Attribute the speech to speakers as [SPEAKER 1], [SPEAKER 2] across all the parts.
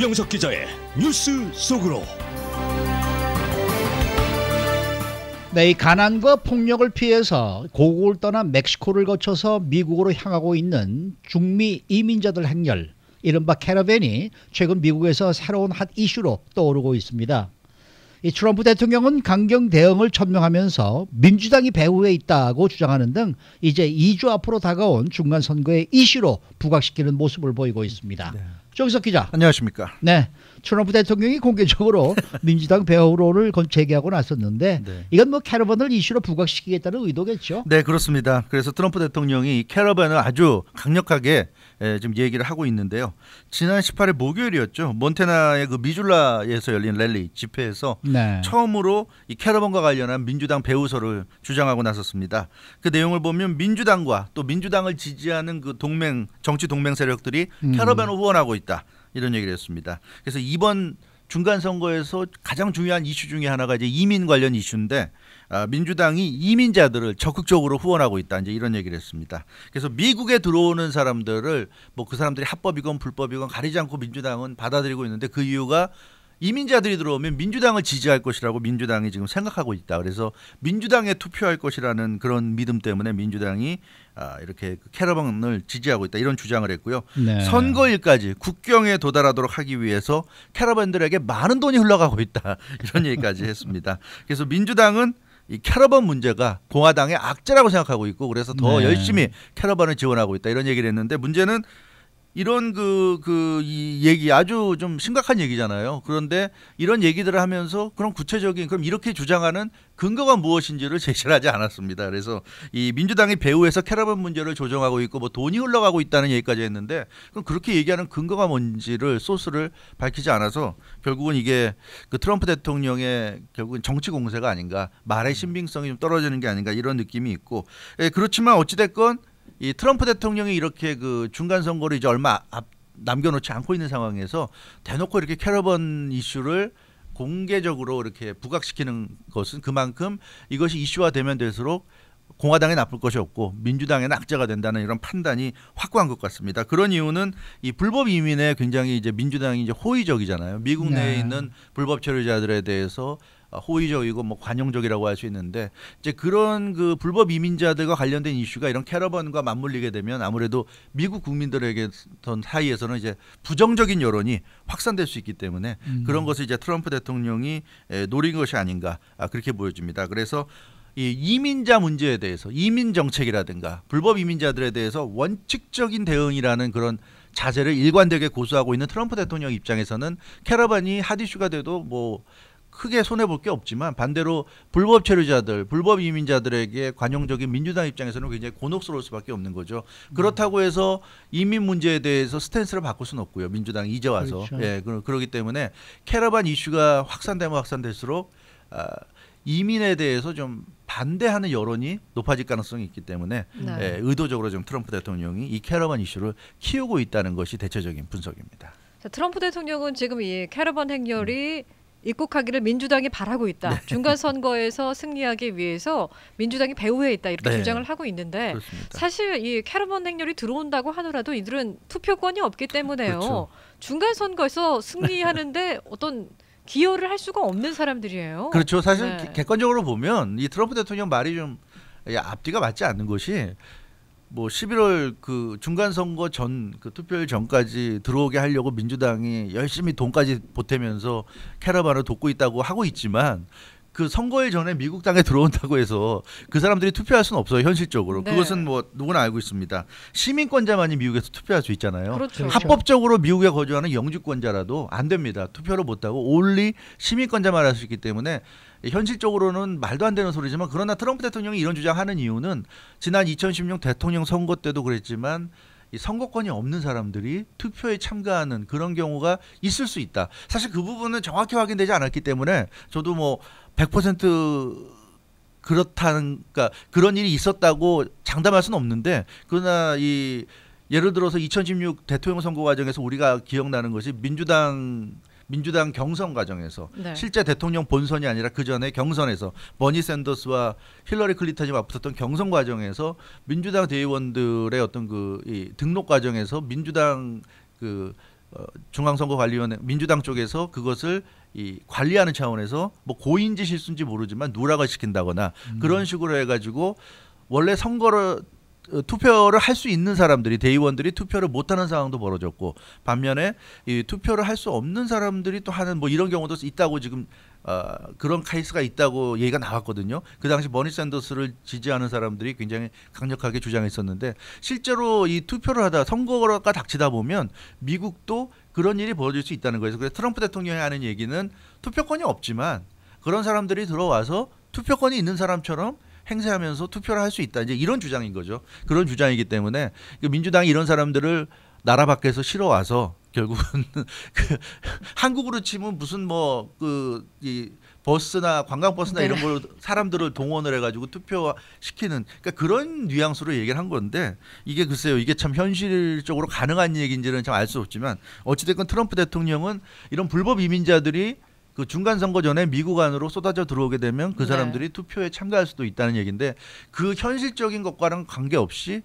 [SPEAKER 1] 주영석 기자의 뉴스 속으로.
[SPEAKER 2] 네, 이 가난과 폭력을 피해서 고국을 떠나 멕시코를 거쳐서 미국으로 향하고 있는 중미 이민자들 행렬, 이른바 캐러밴이 최근 미국에서 새로운 핫 이슈로 떠오르고 있습니다. 이 트럼프 대통령은 강경 대응을 천명하면서 민주당이 배후에 있다고 주장하는 등 이제 2주 앞으로 다가온 중간선거의 이슈로 부각시키는 모습을 보이고 있습니다.
[SPEAKER 3] 네.
[SPEAKER 2] 정석 기자.
[SPEAKER 3] 안녕하십니까.
[SPEAKER 2] 네, 트럼프 대통령이 공개적으로 민주당 배후로를 제기하고 나섰는데
[SPEAKER 3] 네.
[SPEAKER 2] 이건 뭐 캐러밴을 이슈로 부각시키겠다는 의도겠죠?
[SPEAKER 3] 네, 그렇습니다. 그래서 트럼프 대통령이 캐러밴을 아주 강력하게 지금 얘기를 하고 있는데요. 지난 18일 목요일이었죠. 몬태나의 그 미줄라에서 열린 랠리 집회에서
[SPEAKER 2] 네.
[SPEAKER 3] 처음으로 이 캐러밴과 관련한 민주당 배후설을 주장하고 나섰습니다. 그 내용을 보면 민주당과 또 민주당을 지지하는 그 동맹 정치 동맹 세력들이 캐러밴을 후원하고 있다, 이런 얘기를 했습니다. 그래서 이번 중간 선거에서 가장 중요한 이슈 중에 하나가 이제 이민 관련 이슈인데, 민주당이 이민자들을 적극적으로 후원하고 있다, 이제 이런 얘기를 했습니다. 그래서 미국에 들어오는 사람들을 뭐 그 사람들이 합법이건 불법이건 가리지 않고 민주당은 받아들이고 있는데, 그 이유가 이민자들이 들어오면 민주당을 지지할 것이라고 민주당이 지금 생각하고 있다. 그래서 민주당에 투표할 것이라는 그런 믿음 때문에 민주당이 이렇게 캐러밴을 지지하고 있다, 이런 주장을 했고요.
[SPEAKER 2] 네.
[SPEAKER 3] 선거일까지 국경에 도달하도록 하기 위해서 캐러밴들에게 많은 돈이 흘러가고 있다, 이런 얘기까지 했습니다. 그래서 민주당은 이 캐러밴 문제가 공화당의 악재라고 생각하고 있고, 그래서 더 열심히 캐러밴을 지원하고 있다, 이런 얘기를 했는데, 문제는 이런 이 얘기 아주 좀 심각한 얘기잖아요. 그런데 이런 얘기들을 하면서 그럼 구체적인, 그럼 이렇게 주장하는 근거가 무엇인지를 제시를 하지 않았습니다. 그래서 이 민주당이 배후에서 캐러밴 문제를 조정하고 있고 뭐 돈이 흘러가고 있다는 얘기까지 했는데, 그럼 그렇게 얘기하는 근거가 뭔지를, 소스를 밝히지 않아서 결국은 이게 그 트럼프 대통령의 결국은 정치 공세가 아닌가, 말의 신빙성이 좀 떨어지는 게 아닌가, 이런 느낌이 있고, 그렇지만 어찌됐건 이 트럼프 대통령이 이렇게 그 중간 선거를 이제 얼마 남겨놓지 않고 있는 상황에서 대놓고 이렇게 캐러밴 이슈를 공개적으로 이렇게 부각시키는 것은 그만큼 이것이 이슈화되면 될수록 공화당에 나쁠 것이 없고 민주당에는 악재가 된다는 이런 판단이 확고한 것 같습니다. 그런 이유는 이 불법 이민에 굉장히 이제 민주당이 이제 호의적이잖아요. 미국 내에 있는 불법 체류자들에 대해서 호의적이고 뭐 관용적이라고 할 수 있는데, 이제 그런 그 불법 이민자들과 관련된 이슈가 이런 캐러밴과 맞물리게 되면 아무래도 미국 국민들에게 사이에서는 이제 부정적인 여론이 확산될 수 있기 때문에 그런 것을 이제 트럼프 대통령이 노린 것이 아닌가, 그렇게 보여집니다. 그래서 이 이민자 문제에 대해서 이민 정책이라든가 불법 이민자들에 대해서 원칙적인 대응이라는 그런 자세를 일관되게 고수하고 있는 트럼프 대통령 입장에서는 캐러밴이 핫 이슈가 돼도 뭐 크게 손해볼 게 없지만, 반대로 불법 체류자들, 불법 이민자들에게 관용적인 민주당 입장에서는 굉장히 곤혹스러울 수밖에 없는 거죠. 그렇다고 해서 이민 문제에 대해서 스탠스를 바꿀 수는 없고요. 민주당이 이제 와서. 그렇죠. 그렇기 때문에 캐러밴 이슈가 확산되면 확산될수록 이민에 대해서 좀 반대하는 여론이 높아질 가능성이 있기 때문에 의도적으로 좀 트럼프 대통령이 이 캐러밴 이슈를 키우고 있다는 것이 대체적인 분석입니다.
[SPEAKER 4] 자, 트럼프 대통령은 지금 이 캐러밴 행렬이 입국하기를 민주당이 바라고 있다. 네. 중간 선거에서 승리하기 위해서 민주당이 배후에 있다, 이렇게 주장을 하고 있는데, 그렇습니다. 사실 이 캐러밴 행렬이 들어온다고 하더라도 이들은 투표권이 없기 때문에요. 그렇죠. 중간 선거에서 승리하는데 어떤 기여를 할 수가 없는 사람들이에요.
[SPEAKER 3] 그렇죠. 사실 객관적으로 보면 이 트럼프 대통령 말이 좀 앞뒤가 맞지 않는 것이, 뭐 11월 그 중간 선거 전 그 투표일 전까지 들어오게 하려고 민주당이 열심히 돈까지 보태면서 캐러밴을 돕고 있다고 하고 있지만, 그 선거일 전에 미국 땅에 들어온다고 해서 그 사람들이 투표할 수는 없어요, 현실적으로. 그것은 뭐 누구나 알고 있습니다. 시민권자만이 미국에서 투표할 수 있잖아요.
[SPEAKER 4] 그렇죠.
[SPEAKER 3] 합법적으로 미국에 거주하는 영주권자라도 안 됩니다. 투표를 못하고 올리 시민권자만 할 수 있기 때문에 현실적으로는 말도 안 되는 소리지만, 그러나 트럼프 대통령이 이런 주장하는 이유는 지난 2016 대통령 선거 때도 그랬지만 이 선거권이 없는 사람들이 투표에 참가하는 그런 경우가 있을 수 있다. 사실 그 부분은 정확히 확인되지 않았기 때문에 저도 뭐 100% 그렇다는, 그러니까 그런 일이 있었다고 장담할 수는 없는데, 그러나 이 예를 들어서 2016 대통령 선거 과정에서 우리가 기억나는 것이 민주당 경선 과정에서 실제 대통령 본선이 아니라 그 전에 경선에서 버니 샌더스와 힐러리 클린턴이 맞붙었던 경선 과정에서 민주당 대의원들의 어떤 이 등록 과정에서 민주당 중앙선거관리위원회 민주당 쪽에서 그것을 이 관리하는 차원에서 뭐 고인지 실수인지 모르지만 누락을 시킨다거나 그런 식으로 해가지고 원래 선거를 투표를 할 수 있는 사람들이 대의원들이 투표를 못하는 상황도 벌어졌고 반면에 이 투표를 할 수 없는 사람들이 또 하는 뭐 이런 경우도 있다고 지금 그런 케이스가 있다고 얘기가 나왔거든요. 그 당시 버니 샌더스를 지지하는 사람들이 굉장히 강력하게 주장했었는데 실제로 이 투표를 하다 선거가 닥치다 보면 미국도 그런 일이 벌어질 수 있다는 거예요. 그래서 트럼프 대통령이 하는 얘기는 투표권이 없지만 그런 사람들이 들어와서 투표권이 있는 사람처럼 행세하면서 투표를 할 수 있다. 이제 이런 주장인 거죠. 그런 주장이기 때문에 민주당이 이런 사람들을 나라 밖에서 실어와서 결국은 그 한국으로 치면 무슨 뭐 그 이 버스나 관광버스나 이런 걸 사람들을 동원을 해가지고 투표시키는 그러니까 그런 뉘앙스로 얘기를 한 건데 이게 글쎄요 이게 참 현실적으로 가능한 얘기인지는 참 알 수 없지만 어찌됐건 트럼프 대통령은 이런 불법 이민자들이 그 중간 선거 전에 미국 안으로 쏟아져 들어오게 되면 그 사람들이 투표에 참가할 수도 있다는 얘기인데 그 현실적인 것과는 관계없이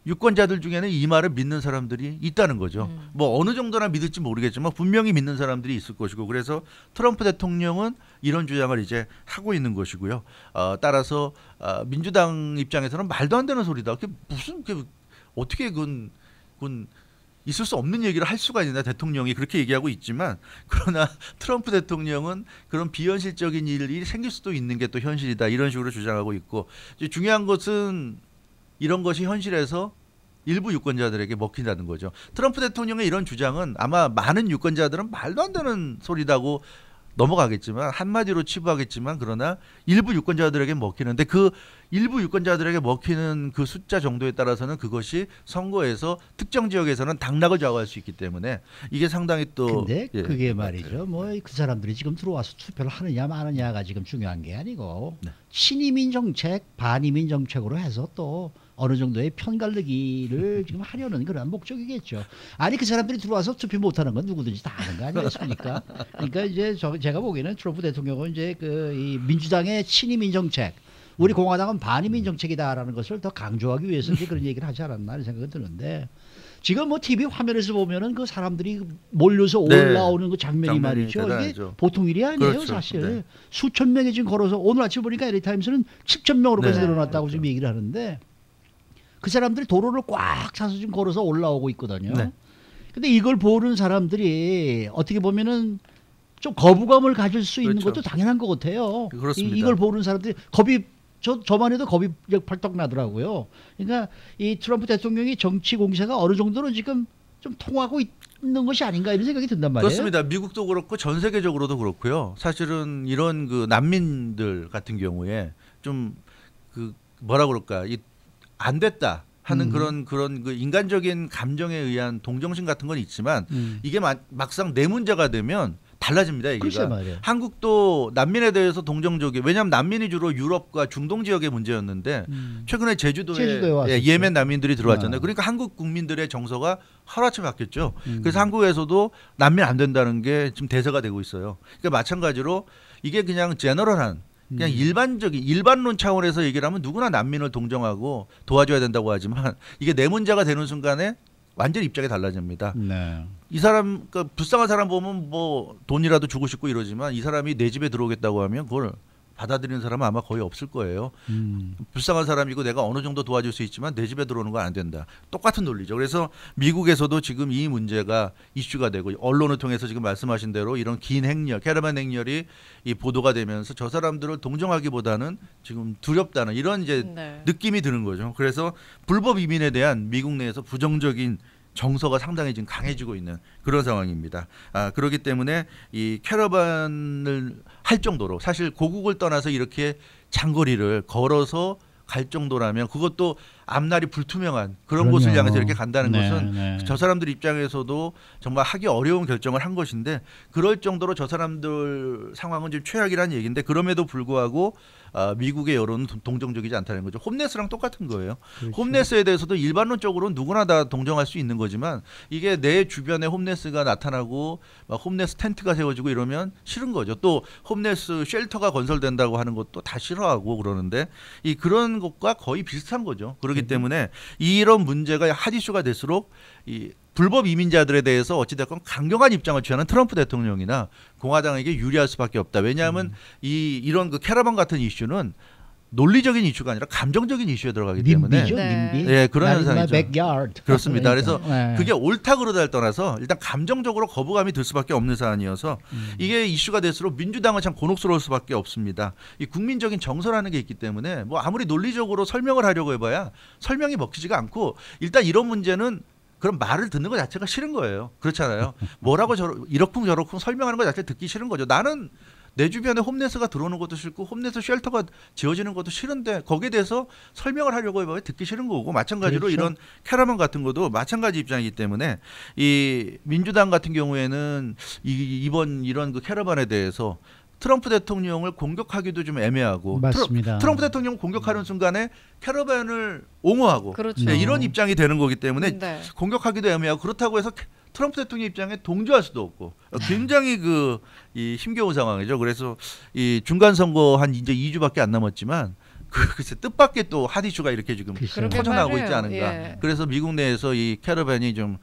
[SPEAKER 3] 유권자들 중에는 이 말을 믿는 사람들이 있다는 거죠. 뭐 어느 정도나 믿을지 모르겠지만 분명히 믿는 사람들이 있을 것이고 그래서 트럼프 대통령은 이런 주장을 이제 하고 있는 것이고요. 따라서 민주당 입장에서는 말도 안 되는 소리다. 그게 무슨 어떻게 그건 있을 수 없는 얘기를 할 수가 있나 대통령이 그렇게 얘기하고 있지만 그러나 트럼프 대통령은 그런 비현실적인 일이 생길 수도 있는 게 또 현실이다 이런 식으로 주장하고 있고 중요한 것은 이런 것이 현실에서 일부 유권자들에게 먹힌다는 거죠. 트럼프 대통령의 이런 주장은 아마 많은 유권자들은 말도 안 되는 소리다고 넘어가겠지만 한마디로 치부하겠지만 그러나 일부 유권자들에게 먹히는데 그 일부 유권자들에게 먹히는 그 숫자 정도에 따라서는 그것이 선거에서 특정 지역에서는 당락을 좌우할 수 있기 때문에 이게 상당히 또
[SPEAKER 2] 근데 그게 말이죠. 뭐 그 사람들이 지금 들어와서 투표를 하느냐 마느냐가 지금 중요한 게 아니고 친이민 정책, 반이민 정책으로 해서 또 어느 정도의 편갈르기를 지금 하려는 그런 목적이겠죠. 아니 그 사람들이 들어와서 투표 못하는 건 누구든지 다 아는 거 아니겠습니까? 그러니까 이제 제가 보기에는 트럼프 대통령은 이제 이 민주당의 친이민 정책, 우리 공화당은 반이민 정책이다라는 것을 더 강조하기 위해서 이제 그런 얘기를 하지 않았나 하는 생각이 드는데 지금 뭐 TV 화면에서 보면은 그 사람들이 몰려서 올라오는 그 장면이 말이죠.
[SPEAKER 3] 대단하죠.
[SPEAKER 2] 이게 보통 일이 아니에요,
[SPEAKER 3] 그렇죠.
[SPEAKER 2] 사실. 수천 명이 지금 걸어서 오늘 아침 보니까 LA타임스는 7천 명으로까지 늘어났다고 지금 얘기를 하는데 그 사람들이 도로를 꽉 차서 지금 걸어서 올라오고 있거든요. 근데 이걸 보는 사람들이 어떻게 보면은 좀 거부감을 가질 수 있는 것도 당연한 것 같아요.
[SPEAKER 3] 그렇습니다.
[SPEAKER 2] 이걸 보는 사람들이 겁이 저만 해도 겁이 팔떡 나더라고요. 그러니까 이 트럼프 대통령이 정치 공세가 어느 정도로 지금 좀 통하고 있는 것이 아닌가 이런 생각이 든단 말이에요.
[SPEAKER 3] 그렇습니다. 미국도 그렇고 전 세계적으로도 그렇고요. 사실은 이런 그 난민들 같은 경우에 좀 그 뭐라 그럴까 안 됐다 하는 그런 그 인간적인 감정에 의한 동정심 같은 건 있지만 이게 막상 내 문제가 되면 달라집니다. 얘기가. 한국도 난민에 대해서 동정적이 왜냐하면 난민이 주로 유럽과 중동 지역의 문제였는데 최근에 제주도에 예멘 난민들이 들어왔잖아요. 그러니까 한국 국민들의 정서가 하루아침에 바뀌었죠. 그래서 한국에서도 난민 안 된다는 게 지금 대세가 되고 있어요. 그러니까 마찬가지로 이게 그냥 제너럴한 그냥 일반론 차원에서 얘기를 하면 누구나 난민을 동정하고 도와줘야 된다고 하지만 이게 내 문제가 되는 순간에 완전히 입장이 달라집니다. 이 사람 그러니까 불쌍한 사람 보면 뭐 돈이라도 주고 싶고 이러지만 이 사람이 내 집에 들어오겠다고 하면 그걸 받아들이는 사람은 아마 거의 없을 거예요. 불쌍한 사람이고 내가 어느 정도 도와줄 수 있지만 내 집에 들어오는 건 안 된다. 똑같은 논리죠. 그래서 미국에서도 지금 이 문제가 이슈가 되고 언론을 통해서 지금 말씀하신 대로 이런 긴 행렬, 캐러반 행렬이 이 보도가 되면서 저 사람들을 동정하기보다는 지금 두렵다는 이런 이제 느낌이 드는 거죠. 그래서 불법 이민에 대한 미국 내에서 부정적인 정서가 상당히 지금 강해지고 있는 그런 상황입니다. 그렇기 때문에 이 캐러반을 할 정도로 사실 고국을 떠나서 이렇게 장거리를 걸어서 갈 정도라면 그것도 앞날이 불투명한 그런 곳을 향해서 이렇게 간다는 것은 저 사람들 입장에서도 정말 하기 어려운 결정을 한 것인데 그럴 정도로 저 사람들 상황은 좀 최악이라는 얘기인데 그럼에도 불구하고 미국의 여론은 동정적이지 않다는 거죠. 홈레스랑 똑같은 거예요. 그렇죠. 홈레스에 대해서도 일반론적으로 누구나 다 동정할 수 있는 거지만 이게 내 주변에 홈레스가 나타나고 막 홈레스 텐트가 세워지고 이러면 싫은 거죠. 또 홈레스 쉘터가 건설된다고 하는 것도 다 싫어하고 그러는데 그런 것과 거의 비슷한 거죠. 그렇기 때문에 이런 문제가 핫 이슈가 될수록 이 불법 이민자들에 대해서 어찌됐건 강경한 입장을 취하는 트럼프 대통령이나 공화당에게 유리할 수밖에 없다. 왜냐하면 이런 그 캐러반 같은 이슈는 논리적인 이슈가 아니라 감정적인 이슈에 들어가기 때문에
[SPEAKER 2] 민비죠, 민비.
[SPEAKER 3] 네, 그런 현상이죠. 그렇습니다.
[SPEAKER 2] 그러니까.
[SPEAKER 3] 그래서 그게 옳다 그르다를 떠나서 일단 감정적으로 거부감이 들 수밖에 없는 사안이어서 이게 이슈가 될수록 민주당은 참 곤혹스러울 수밖에 없습니다. 이 국민적인 정서라는 게 있기 때문에 뭐 아무리 논리적으로 설명을 하려고 해봐야 설명이 먹히지가 않고 일단 이런 문제는 그런 말을 듣는 것 자체가 싫은 거예요. 그렇잖아요. 뭐라고 이렇쿵 저렇쿵 설명하는 것 자체 듣기 싫은 거죠. 나는 내 주변에 홈레스가 들어오는 것도 싫고 홈레스 쉘터가 지어지는 것도 싫은데 거기에 대해서 설명을 하려고 해봐야 듣기 싫은 거고 마찬가지로
[SPEAKER 2] 그렇죠.
[SPEAKER 3] 이런 캐러반 같은 것도 마찬가지 입장이기 때문에 이 민주당 같은 경우에는 이번 이런 그 캐러반에 대해서 트럼프 대통령을 공격하기도 좀 애매하고
[SPEAKER 2] 맞습니다.
[SPEAKER 3] 트럼프 대통령 공격하는 순간에 캐러반을 옹호하고
[SPEAKER 4] 그렇죠.
[SPEAKER 3] 네, 이런 입장이 되는 거기 때문에
[SPEAKER 4] 네.
[SPEAKER 3] 공격하기도 애매하고 그렇다고 해서 트럼프 대통령 입장에 동조할 수도 없고 굉장히 이 힘겨운 상황이죠. 그래서 이 중간 선거 한 이제 2주밖에 안 남았지만 글쎄 뜻밖의 또 핫 이슈가 이렇게 지금 터져나오고 있지 않은가.
[SPEAKER 4] 예.
[SPEAKER 3] 그래서 미국 내에서 이 캐러반이 좀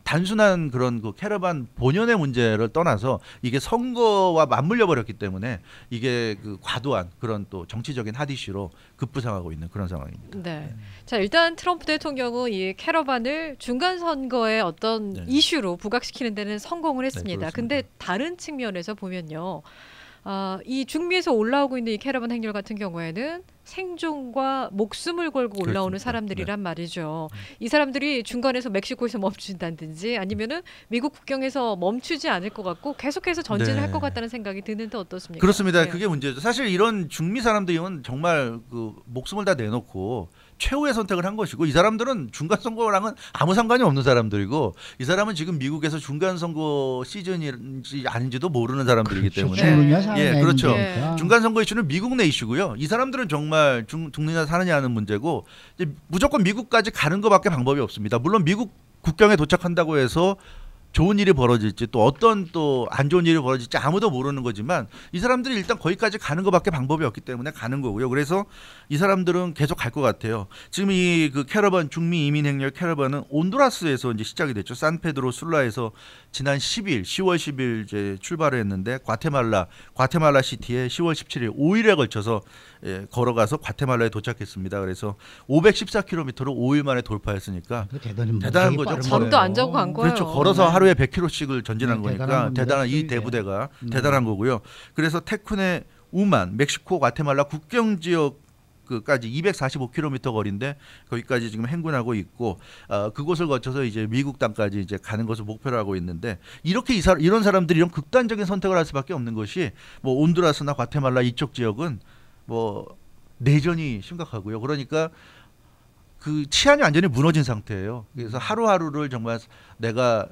[SPEAKER 3] 단순한 그런 그 캐러반 본연의 문제를 떠나서 이게 선거와 맞물려 버렸기 때문에 이게 그 과도한 그런 또 정치적인 핫 이슈로 급부상하고 있는 그런 상황입니다.
[SPEAKER 4] 네. 자, 일단 트럼프 대통령은 이 캐러반을 중간 선거의 어떤
[SPEAKER 3] 네.
[SPEAKER 4] 이슈로 부각시키는 데는 성공을 했습니다.
[SPEAKER 3] 그렇습니다.
[SPEAKER 4] 근데 다른 측면에서 보면요. 이 중미에서 올라오고 있는 이 캐러반 행렬 같은 경우에는 생존과 목숨을 걸고 올라오는
[SPEAKER 3] 그렇습니다.
[SPEAKER 4] 사람들이란 말이죠. 이 사람들이 중간에서 멕시코에서 멈춘다든지 아니면은 미국 국경에서 멈추지 않을 것 같고 계속해서 전진을
[SPEAKER 3] 네.
[SPEAKER 4] 할 것 같다는 생각이 드는데 어떻습니까?
[SPEAKER 3] 그렇습니다.
[SPEAKER 4] 네.
[SPEAKER 3] 그게 문제죠. 사실 이런 중미 사람들은 정말 그 목숨을 다 내놓고 최후의 선택을 한 것이고 이 사람들은 중간 선거랑은 아무 상관이 없는 사람들이고 이 사람은 지금 미국에서 중간 선거 시즌인지 아닌지도 모르는 사람들이기 때문에 예, 그렇죠.
[SPEAKER 4] 네.
[SPEAKER 3] 중간 선거 이슈는 미국 내 이슈고요. 이 사람들은 정말 죽느냐 사느냐 하는 문제고 이제 무조건 미국까지 가는 것밖에 방법이 없습니다. 물론 미국 국경에 도착한다고 해서 좋은 일이 벌어질지 또 어떤 또 안 좋은 일이 벌어질지 아무도 모르는 거지만 이 사람들이 일단 거기까지 가는 것밖에 방법이 없기 때문에 가는 거고요. 그래서 이 사람들은 계속 갈 것 같아요. 지금 이 그 캐러반 중미 이민 행렬 캐러반은 온두라스에서 이제 시작이 됐죠. 산페드로 술라에서 지난 10일 10월 10일 이제 출발을 했는데 과테말라 시티에 10월 17일 5일에 걸쳐서 걸어가서 과테말라에 도착했습니다. 그래서 514km를 5일 만에 돌파했으니까 대단한 거죠.
[SPEAKER 4] 잠도 안 자고 간 거예요.
[SPEAKER 3] 그렇죠. 걸어서 하루에 100km씩을 전진한 거니까
[SPEAKER 2] 대단한
[SPEAKER 3] 이 대부대가 대단한 거고요. 그래서 테쿤의 우만 멕시코 과테말라 국경 지역 까지 245km 거리인데 거기까지 지금 행군하고 있고 그곳을 거쳐서 이제 미국 땅까지 이제 가는 것을 목표로 하고 있는데 이렇게 이런 사람들이 이런 극단적인 선택을 할 수밖에 없는 것이 뭐 온두라스나 과테말라 이쪽 지역은 뭐 내전이 심각하고요. 그러니까 그 치안이 완전히 무너진 상태예요. 그래서 하루하루를 정말 내가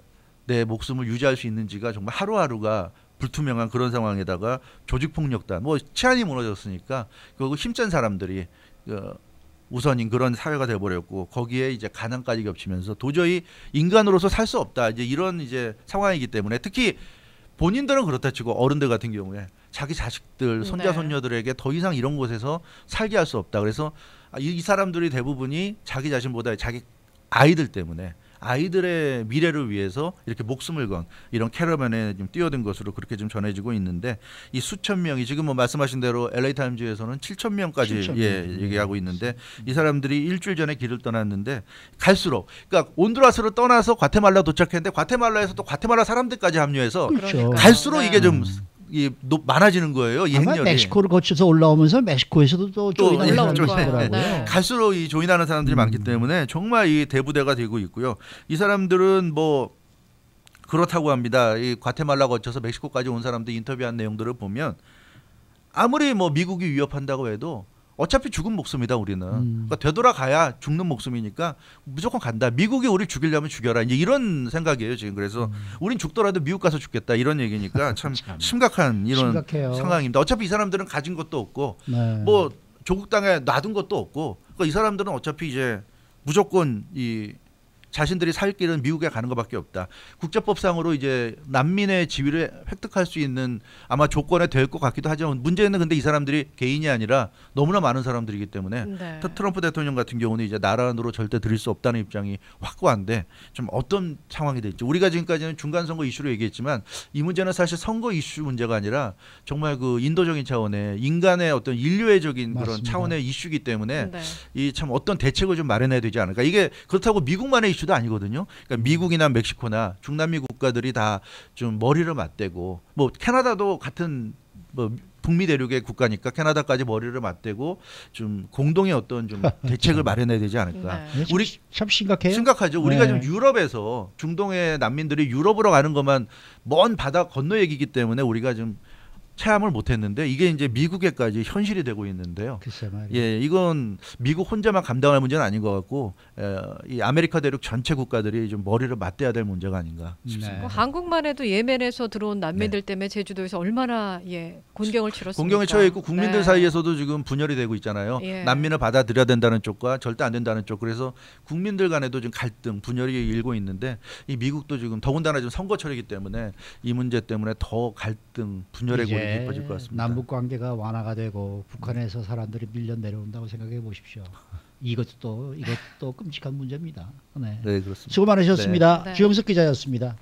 [SPEAKER 3] 내 목숨을 유지할 수 있는지가 정말 하루하루가 불투명한 그런 상황에다가 조직폭력단, 뭐 치안이 무너졌으니까 그 힘센 사람들이 우선인 그런 사회가 돼버렸고 거기에 이제 가난까지 겹치면서 도저히 인간으로서 살 수 없다 이제 이런 이제 상황이기 때문에 특히 본인들은 그렇다 치고 어른들 같은 경우에 자기 자식들 손자 손녀들에게 더 이상 이런 곳에서 살게 할 수 없다. 그래서 이 사람들이 대부분이 자기 자신보다 자기 아이들 때문에 아이들의 미래를 위해서 이렇게 목숨을 건 이런 캐러반에 좀 뛰어든 것으로 그렇게 좀 전해지고 있는데 이 수천 명이 지금 뭐 말씀하신 대로 LA 타임즈에서는 7천 명까지 얘기하고 있는데 이 사람들이 일주일 전에 길을 떠났는데 갈수록 그러니까 온두라스를 떠나서 과테말라 도착했는데 과테말라에서 또 과테말라 사람들까지 합류해서
[SPEAKER 2] 그렇죠.
[SPEAKER 3] 갈수록 이게 좀 많아지는 거예요. 이
[SPEAKER 2] 아마
[SPEAKER 3] 행렬이.
[SPEAKER 2] 멕시코를 거쳐서 올라오면서 멕시코에서도 또 조인하는 사람들이
[SPEAKER 4] 올라올 거예요.
[SPEAKER 2] 있더라고요.
[SPEAKER 3] 갈수록 이 조인하는 사람들이 많기 때문에 정말 이 대부대가 되고 있고요. 이 사람들은 뭐 그렇다고 합니다. 이 과테말라 거쳐서 멕시코까지 온 사람들 인터뷰한 내용들을 보면 아무리 뭐 미국이 위협한다고 해도 어차피 죽은 목숨이다 우리는. 그러니까 되돌아가야 죽는 목숨이니까 무조건 간다. 미국이 우리 죽이려면 죽여라. 이제 이런 생각이에요 지금. 그래서 우린 죽더라도 미국 가서 죽겠다 이런 얘기니까 참 심각한 이런
[SPEAKER 2] 심각해요.
[SPEAKER 3] 상황입니다. 어차피 이 사람들은 가진 것도 없고
[SPEAKER 2] 네.
[SPEAKER 3] 뭐 조국 땅에 놔둔 것도 없고 그러니까 이 사람들은 어차피 이제 무조건 이 자신들이 살 길은 미국에 가는 것밖에 없다. 국제법상으로 이제 난민의 지위를 획득할 수 있는 아마 조건에 될 것 같기도 하지만 문제는 근데 이 사람들이 개인이 아니라 너무나 많은 사람들이기 때문에
[SPEAKER 4] 네.
[SPEAKER 3] 트럼프 대통령 같은 경우는 이제 나라 안으로 절대 들일 수 없다는 입장이 확고한데 좀 어떤 상황이 될지 우리가 지금까지는 중간 선거 이슈로 얘기했지만 이 문제는 사실 선거 이슈 문제가 아니라 정말 그 인도적인 차원의 인간의 어떤 인류애적인 그런
[SPEAKER 2] 맞습니다.
[SPEAKER 3] 차원의 이슈이기 때문에
[SPEAKER 4] 네.
[SPEAKER 3] 이 참 어떤 대책을 좀 마련해야 되지 않을까. 이게 그렇다고 미국만의 이슈도 아니거든요. 그러니까 미국이나 멕시코나 중남미 국가들이 다 좀 머리를 맞대고 뭐 캐나다도 같은 뭐 북미 대륙의 국가니까 캐나다까지 머리를 맞대고 좀 공동의 어떤 좀 대책을 마련해야 되지 않을까.
[SPEAKER 4] 네.
[SPEAKER 2] 우리 참 심각해요.
[SPEAKER 3] 심각하죠. 우리가
[SPEAKER 2] 네.
[SPEAKER 3] 지금 유럽에서 중동의 난민들이 유럽으로 가는 것만 먼 바다 건너 얘기기 때문에 우리가 좀 체험을 못했는데 이게 이제 미국에까지 현실이 되고 있는데요.
[SPEAKER 2] 글쎄 말이에요.
[SPEAKER 3] 예, 이건 미국 혼자만 감당할 문제는 아닌 것 같고 이 아메리카 대륙 전체 국가들이 좀 머리를 맞대야 될 문제가 아닌가 싶습니다.
[SPEAKER 2] 네.
[SPEAKER 4] 뭐 한국만 해도 예멘에서 들어온 난민들 때문에 제주도에서 얼마나 곤경을 치렀습니까?
[SPEAKER 3] 공경에 처해 있고 국민들
[SPEAKER 4] 네.
[SPEAKER 3] 사이에서도 지금 분열이 되고 있잖아요.
[SPEAKER 4] 예.
[SPEAKER 3] 난민을 받아들여야 된다는 쪽과 절대 안 된다는 쪽. 그래서 국민들 간에도 지금 갈등, 분열이 일고 있는데 이 미국도 지금 더군다나 지금 선거철이기 때문에 이 문제 때문에 더 갈등, 분열의 골이 깊어질 것 같습니다.
[SPEAKER 2] 남북 관계가 완화가 되고 북한에서 사람들이 밀려 내려온다고 생각해 보십시오. 이것도 끔찍한 문제입니다. 네.
[SPEAKER 3] 네, 그렇습니다.
[SPEAKER 2] 수고 많으셨습니다.
[SPEAKER 4] 네.
[SPEAKER 2] 주영석 기자였습니다.